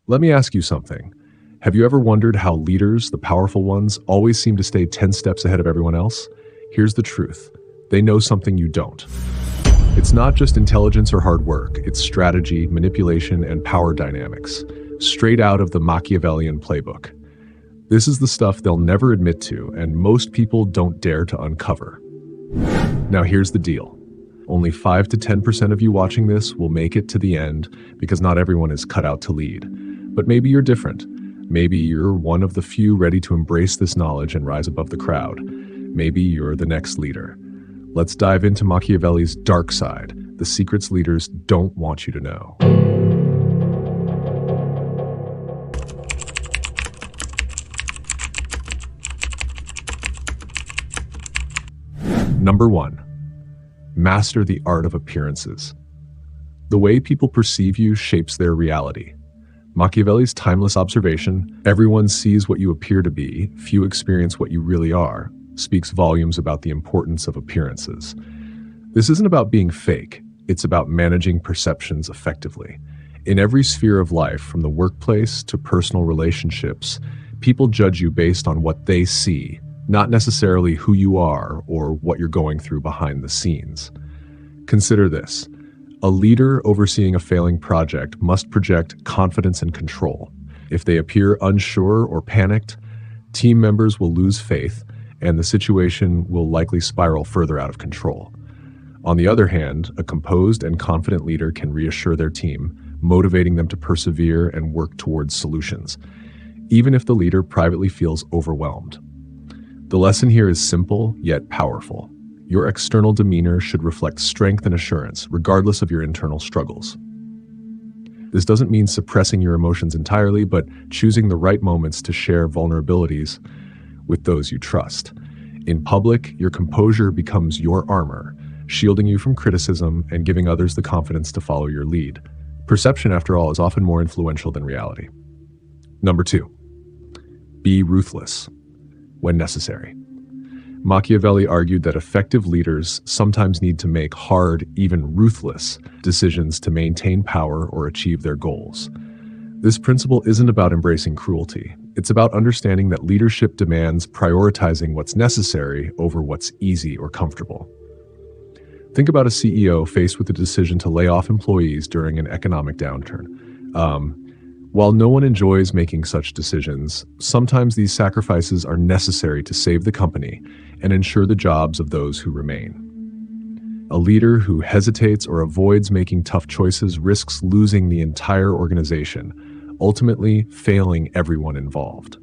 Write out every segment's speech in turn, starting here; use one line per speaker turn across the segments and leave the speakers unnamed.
Let me ask you something. Have you ever wondered how leaders, the powerful ones, always seem to stay 10 steps ahead of everyone else? Here's the truth. They know something you don't. It's not just intelligence or hard work, it's strategy, manipulation, and power dynamics, straight out of the Machiavellian playbook. This is the stuff they'll never admit to, and most people don't dare to uncover. Now here's the deal. Only 5 to 10% of you watching this will make it to the end because not everyone is cut out to lead. But maybe you're different. Maybe you're one of the few ready to embrace this knowledge and rise above the crowd. Maybe you're the next leader. Let's dive into Machiavelli's dark side, the secrets leaders don't want you to know. Number 1. Master the art of appearances. The way people perceive you shapes their reality. Machiavelli's timeless observation, everyone sees what you appear to be, few experience what you really are, speaks volumes about the importance of appearances. This isn't about being fake, it's about managing perceptions effectively. In every sphere of life, from the workplace to personal relationships, people judge you based on what they see, not necessarily who you are or what you're going through behind the scenes. Consider this. A leader overseeing a failing project must project confidence and control. If they appear unsure or panicked, team members will lose faith, and the situation will likely spiral further out of control. On the other hand, a composed and confident leader can reassure their team, motivating them to persevere and work towards solutions, even if the leader privately feels overwhelmed. The lesson here is simple yet powerful. Your external demeanor should reflect strength and assurance, regardless of your internal struggles. This doesn't mean suppressing your emotions entirely, but choosing the right moments to share vulnerabilities with those you trust. In public, your composure becomes your armor, shielding you from criticism and giving others the confidence to follow your lead. Perception, after all, is often more influential than reality. Number 2, be ruthless when necessary. Machiavelli argued that effective leaders sometimes need to make hard, even ruthless, decisions to maintain power or achieve their goals. This principle isn't about embracing cruelty. It's about understanding that leadership demands prioritizing what's necessary over what's easy or comfortable. Think about a CEO faced with the decision to lay off employees during an economic downturn. While no one enjoys making such decisions, sometimes these sacrifices are necessary to save the company and ensure the jobs of those who remain. A leader who hesitates or avoids making tough choices risks losing the entire organization, ultimately failing everyone involved.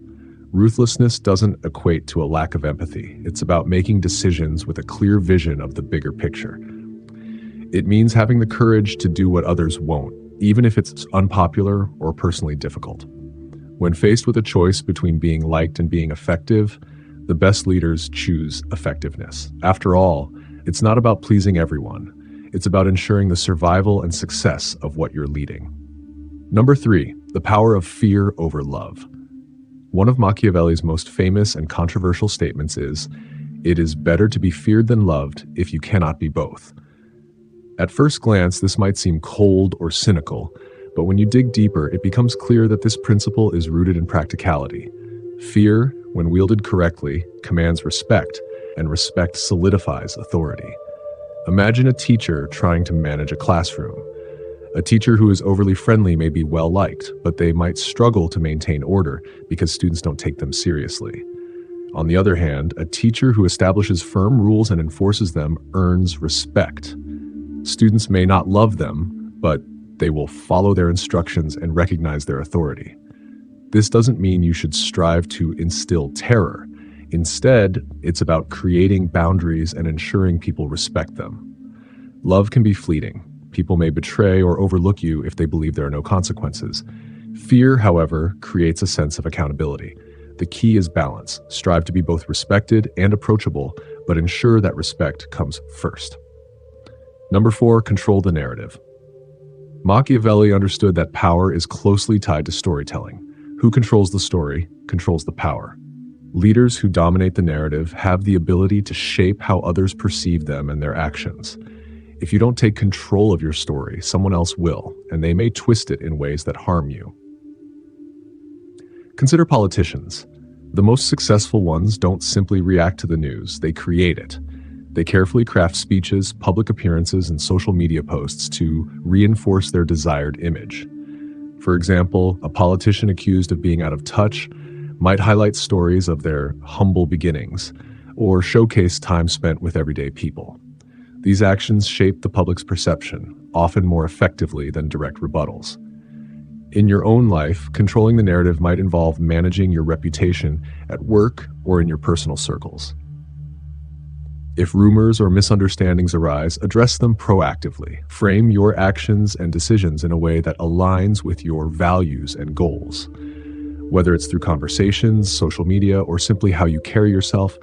Ruthlessness doesn't equate to a lack of empathy. It's about making decisions with a clear vision of the bigger picture. It means having the courage to do what others won't, even if it's unpopular or personally difficult. When faced with a choice between being liked and being effective, the best leaders choose effectiveness. After all, it's not about pleasing everyone. It's about ensuring the survival and success of what you're leading. Number 3, the power of fear over love. One of Machiavelli's most famous and controversial statements is, "It is better to be feared than loved if you cannot be both." At first glance, this might seem cold or cynical, but when you dig deeper, it becomes clear that this principle is rooted in practicality. Fear, when wielded correctly, commands respect, and respect solidifies authority. Imagine a teacher trying to manage a classroom. A teacher who is overly friendly may be well-liked, but they might struggle to maintain order because students don't take them seriously. On the other hand, a teacher who establishes firm rules and enforces them earns respect. Students may not love them, but they will follow their instructions and recognize their authority. This doesn't mean you should strive to instill terror. Instead, it's about creating boundaries and ensuring people respect them. Love can be fleeting. People may betray or overlook you if they believe there are no consequences. Fear, however, creates a sense of accountability. The key is balance. Strive to be both respected and approachable, but ensure that respect comes first. Number 4, control the narrative. Machiavelli understood that power is closely tied to storytelling. Who controls the story controls the power. Leaders who dominate the narrative have the ability to shape how others perceive them and their actions. If you don't take control of your story, someone else will, and they may twist it in ways that harm you. Consider politicians. The most successful ones don't simply react to the news, they create it. They carefully craft speeches, public appearances, and social media posts to reinforce their desired image. For example, a politician accused of being out of touch might highlight stories of their humble beginnings or showcase time spent with everyday people. These actions shape the public's perception, often more effectively than direct rebuttals. In your own life, controlling the narrative might involve managing your reputation at work or in your personal circles. If rumors or misunderstandings arise, address them proactively. Frame your actions and decisions in a way that aligns with your values and goals. Whether it's through conversations, social media, or simply how you carry yourself,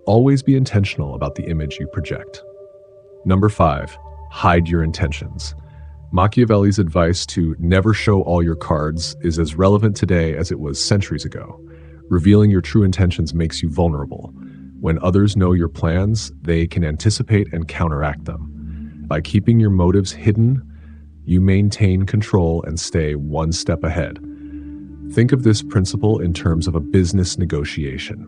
always be intentional about the image you project. Number 5, hide your intentions. Machiavelli's advice to never show all your cards is as relevant today as it was centuries ago. Revealing your true intentions makes you vulnerable. When others know your plans, they can anticipate and counteract them. By keeping your motives hidden, you maintain control and stay one step ahead. Think of this principle in terms of a business negotiation.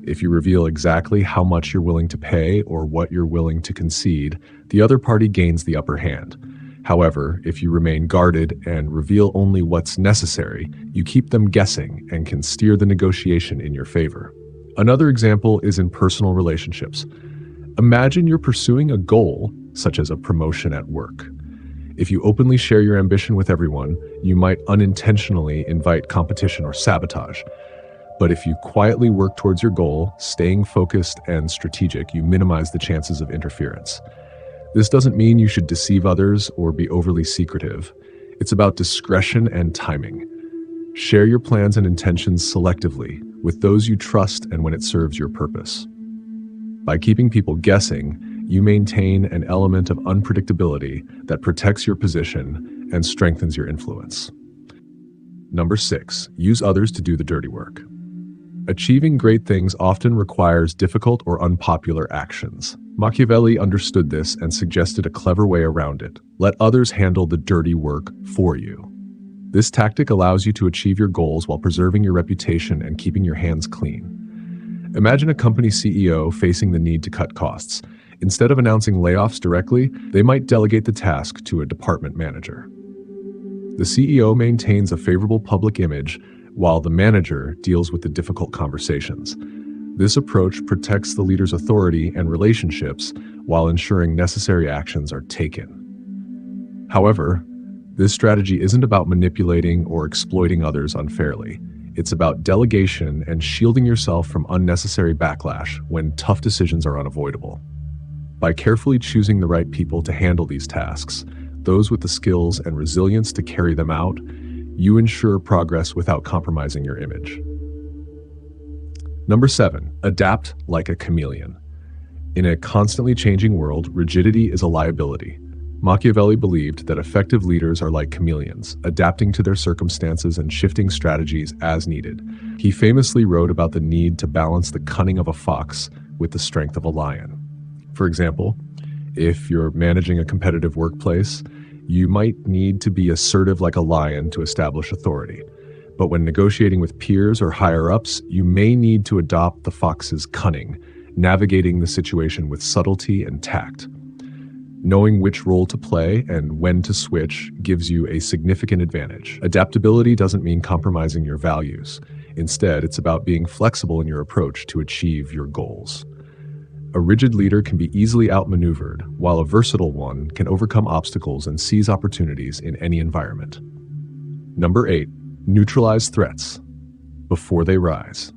If you reveal exactly how much you're willing to pay or what you're willing to concede, the other party gains the upper hand. However, if you remain guarded and reveal only what's necessary, you keep them guessing and can steer the negotiation in your favor. Another example is in personal relationships. Imagine you're pursuing a goal, such as a promotion at work. If you openly share your ambition with everyone, you might unintentionally invite competition or sabotage. But if you quietly work towards your goal, staying focused and strategic, you minimize the chances of interference. This doesn't mean you should deceive others or be overly secretive. It's about discretion and timing. Share your plans and intentions selectively with those you trust and when it serves your purpose. By keeping people guessing, you maintain an element of unpredictability that protects your position and strengthens your influence. Number 6, use others to do the dirty work. Achieving great things often requires difficult or unpopular actions. Machiavelli understood this and suggested a clever way around it. Let others handle the dirty work for you. This tactic allows you to achieve your goals while preserving your reputation and keeping your hands clean. Imagine a company CEO facing the need to cut costs. Instead of announcing layoffs directly, they might delegate the task to a department manager. The CEO maintains a favorable public image while the manager deals with the difficult conversations. This approach protects the leader's authority and relationships while ensuring necessary actions are taken. However, this strategy isn't about manipulating or exploiting others unfairly. It's about delegation and shielding yourself from unnecessary backlash when tough decisions are unavoidable. By carefully choosing the right people to handle these tasks, those with the skills and resilience to carry them out, you ensure progress without compromising your image. Number 7, adapt like a chameleon. In a constantly changing world, rigidity is a liability. Machiavelli believed that effective leaders are like chameleons, adapting to their circumstances and shifting strategies as needed. He famously wrote about the need to balance the cunning of a fox with the strength of a lion. For example, if you're managing a competitive workplace, you might need to be assertive like a lion to establish authority. But when negotiating with peers or higher-ups, you may need to adopt the fox's cunning, navigating the situation with subtlety and tact. Knowing which role to play and when to switch gives you a significant advantage. Adaptability doesn't mean compromising your values. Instead, it's about being flexible in your approach to achieve your goals. A rigid leader can be easily outmaneuvered, while a versatile one can overcome obstacles and seize opportunities in any environment. Number 8, neutralize threats before they rise.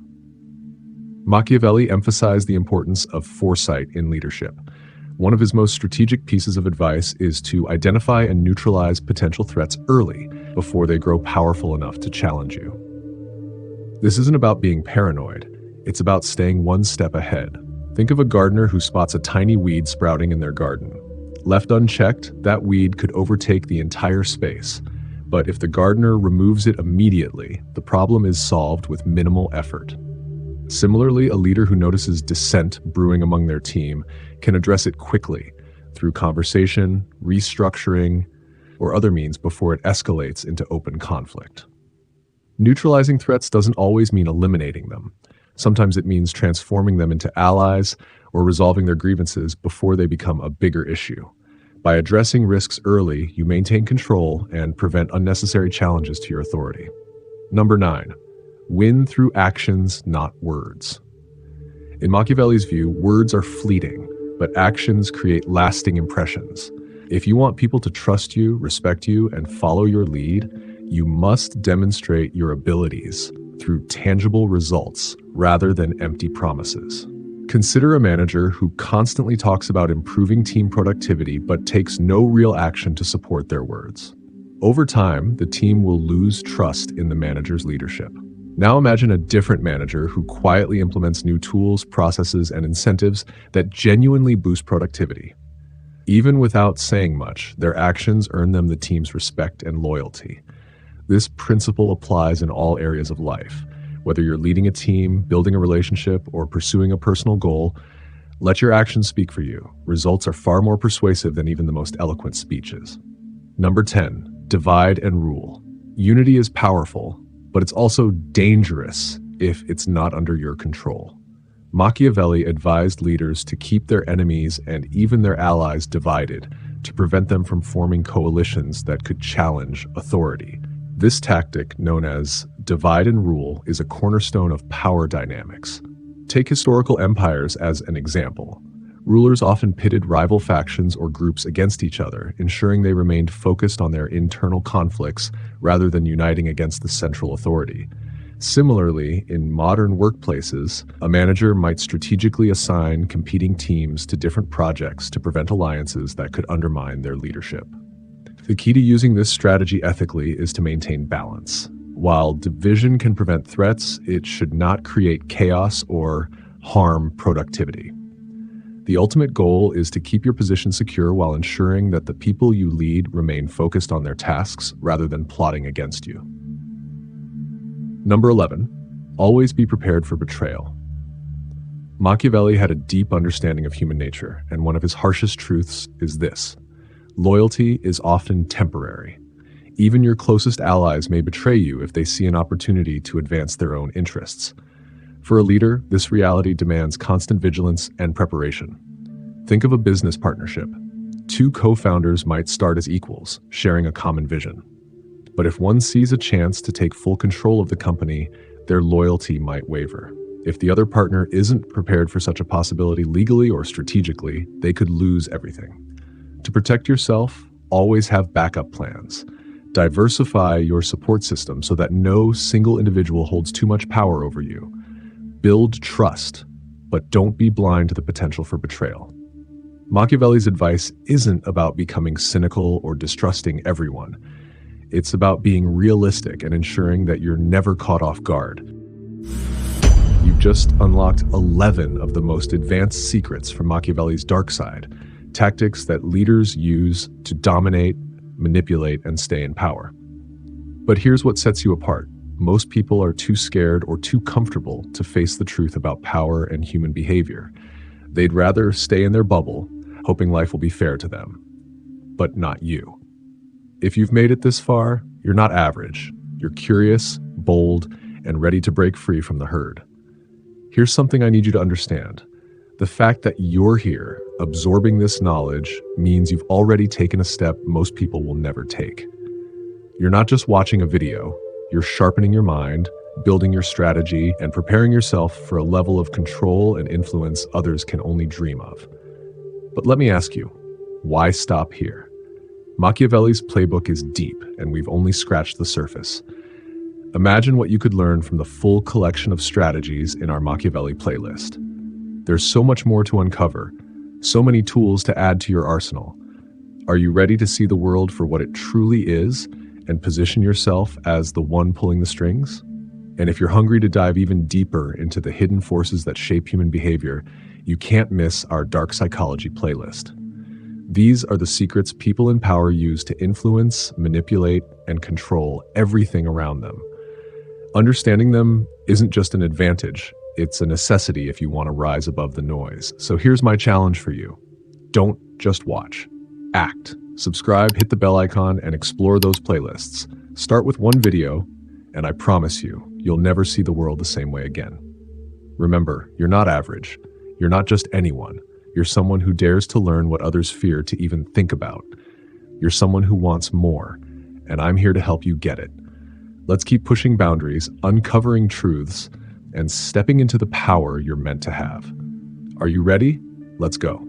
Machiavelli emphasized the importance of foresight in leadership. One of his most strategic pieces of advice is to identify and neutralize potential threats early, before they grow powerful enough to challenge you. This isn't about being paranoid, it's about staying one step ahead. Think of a gardener who spots a tiny weed sprouting in their garden. Left unchecked, that weed could overtake the entire space. But if the gardener removes it immediately, the problem is solved with minimal effort. Similarly, a leader who notices dissent brewing among their team can address it quickly through conversation, restructuring, or other means before it escalates into open conflict. Neutralizing threats doesn't always mean eliminating them. Sometimes it means transforming them into allies or resolving their grievances before they become a bigger issue. By addressing risks early, you maintain control and prevent unnecessary challenges to your authority. Number 9, win through actions, not words. In Machiavelli's view, words are fleeting, but actions create lasting impressions. If you want people to trust you, respect you, and follow your lead, you must demonstrate your abilities through tangible results rather than empty promises. Consider a manager who constantly talks about improving team productivity but takes no real action to support their words. Over time, the team will lose trust in the manager's leadership. Now imagine a different manager who quietly implements new tools, processes, and incentives that genuinely boost productivity. Even without saying much, their actions earn them the team's respect and loyalty. This principle applies in all areas of life. Whether you're leading a team, building a relationship, or pursuing a personal goal, let your actions speak for you. Results are far more persuasive than even the most eloquent speeches. Number 10, divide and rule. Unity is powerful, but it's also dangerous if it's not under your control. Machiavelli advised leaders to keep their enemies and even their allies divided to prevent them from forming coalitions that could challenge authority. This tactic, known as divide and rule, is a cornerstone of power dynamics. Take historical empires as an example. Rulers often pitted rival factions or groups against each other, ensuring they remained focused on their internal conflicts rather than uniting against the central authority. Similarly, in modern workplaces, a manager might strategically assign competing teams to different projects to prevent alliances that could undermine their leadership. The key to using this strategy ethically is to maintain balance. While division can prevent threats, it should not create chaos or harm productivity. The ultimate goal is to keep your position secure while ensuring that the people you lead remain focused on their tasks rather than plotting against you. Number 11, always be prepared for betrayal. Machiavelli had a deep understanding of human nature, and one of his harshest truths is this: loyalty is often temporary. Even your closest allies may betray you if they see an opportunity to advance their own interests. For a leader, this reality demands constant vigilance and preparation. Think of a business partnership. Two co-founders might start as equals, sharing a common vision. But if one sees a chance to take full control of the company, their loyalty might waver. If the other partner isn't prepared for such a possibility legally or strategically, they could lose everything. To protect yourself, always have backup plans. Diversify your support system so that no single individual holds too much power over you. Build trust, but don't be blind to the potential for betrayal. Machiavelli's advice isn't about becoming cynical or distrusting everyone. It's about being realistic and ensuring that you're never caught off guard. You've just unlocked 11 of the most advanced secrets from Machiavelli's dark side, tactics that leaders use to dominate, manipulate, and stay in power. But here's what sets you apart. Most people are too scared or too comfortable to face the truth about power and human behavior. They'd rather stay in their bubble, hoping life will be fair to them. But not you. If you've made it this far, you're not average. You're curious, bold, and ready to break free from the herd. Here's something I need you to understand. The fact that you're here, absorbing this knowledge, means you've already taken a step most people will never take. You're not just watching a video, you're sharpening your mind, building your strategy, and preparing yourself for a level of control and influence others can only dream of. But let me ask you, why stop here? Machiavelli's playbook is deep, and we've only scratched the surface. Imagine what you could learn from the full collection of strategies in our Machiavelli playlist. There's so much more to uncover, so many tools to add to your arsenal. Are you ready to see the world for what it truly is and position yourself as the one pulling the strings? And if you're hungry to dive even deeper into the hidden forces that shape human behavior, you can't miss our Dark Psychology playlist. These are the secrets people in power use to influence, manipulate, and control everything around them. Understanding them isn't just an advantage, it's a necessity if you want to rise above the noise. So here's my challenge for you. Don't just watch. Act. Subscribe, hit the bell icon, and explore those playlists. Start with one video, and I promise you, you'll never see the world the same way again. Remember, you're not average. You're not just anyone. You're someone who dares to learn what others fear to even think about. You're someone who wants more, and I'm here to help you get it. Let's keep pushing boundaries, uncovering truths, and stepping into the power you're meant to have. Are you ready? Let's go.